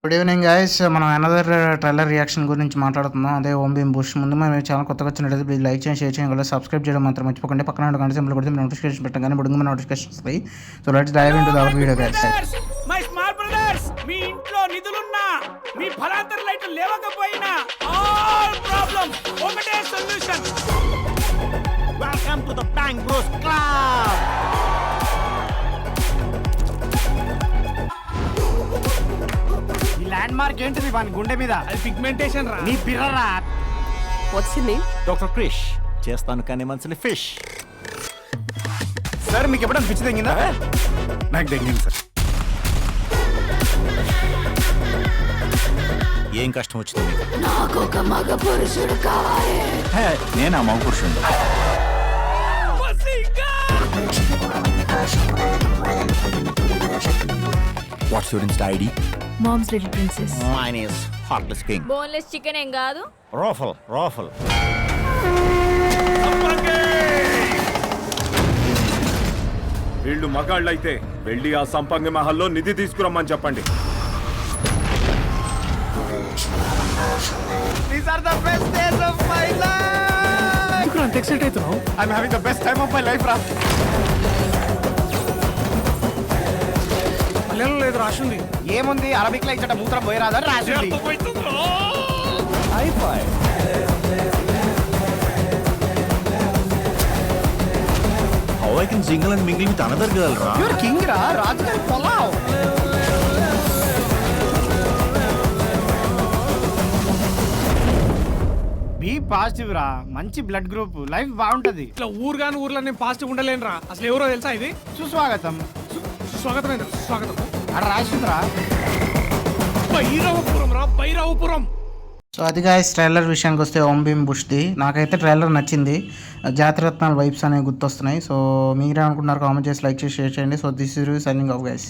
Good evening guys. మనం another trailer reaction గురించి మాట్లాడుతున్నాం. అదే ఓం భీమ్ బుష్. ముందు మనం ఛానల్ కొత్తగా వచ్చినట్లయితే ప్లీజ్ లైక్ చేయండి, షేర్ చేయండి, సబ్స్క్రైబ్ చేయడం మాత్రం మర్చిపోకండి. పక్కన ఉన్న గంట సింబల్ కొడితే నోటిఫికేషన్ పెట్టగానే బుడుగు నోటిఫికేషన్ వస్తాయి. So let's dive into the video guys. My small brothers, మీ ఇంట్లో నిధులున్నా మీ ఫలాంతర లైట్ లేవకపోయినా ఆల్ ప్రాబ్లం ఒకటే solution. Welcome to the bank bros club. Landmark ఏంటిది వాని గుండె మీద? అది పిగ్మెంటేషన్ రా. నీ బిర్రరా. వచ్చింది డాక్టర్ క్రిష్ చేస్తాను కానీ మనసుని ఫిష్. సార్ మీకు ఎప్పుడైనా పిచ్చి తెంగిందా? నాకు తెంగింది సార్. ఏం కష్టం వచ్చింది మీకు? నాకు ఒక మగ పురుషుడు కావాలి. నేను ఆ మగ పురుషుడు. What's your insta ID? Mom's little princess. Mine is heartless king. Boneless chicken ఏం కాదు. రోఫల్ వీళ్ళు మగాళ్ళైతే వెళ్ళి ఆ సంపంగి మహల్లో నిధి తీసుకురమ్మని చెప్పండి. These are the best days of my life. ఎందుకు అంత ఎక్సైట్ అవుతున్నావు? I'm having the best time of my life రా. పల్లెల్లో లేదు రాసింది. ఏముంది అరబిక్ లో ఇక్కడ మూత్రం పోయిరాదా రాసింది. How I can jingle and mingle with another girl రా? You're king రా, రాజుగారి పొలావ్. బీ పాజిటివ్ రా, మంచి బ్లడ్ గ్రూప్, లైఫ్ బాగుంటది. ఇట్లా ఊరుగాని ఊర్లో నేను పాజిటివ్ ఉండలేను రా. అసలు ఎవరో తెలుసా ఇది? సుస్వాగతం. స్వాగతం స్వాగతం. అక్కడ రాసిందిరా భైరవపురం రా, భైరవపురం. సో అది గైస్ ట్రైలర్ విషయానికి వస్తే ఓం భీమ్ బుష్ది. నాకైతే ట్రైలర్ నచ్చింది. జాతిరత్నాల వైబ్స్ అనేవి గుర్తొస్తున్నాయి. సో మీరే అనుకుంటున్నారు? కామెంట్ చేసి లైక్ చేసి షేర్ చేయండి. So this is signing off guys.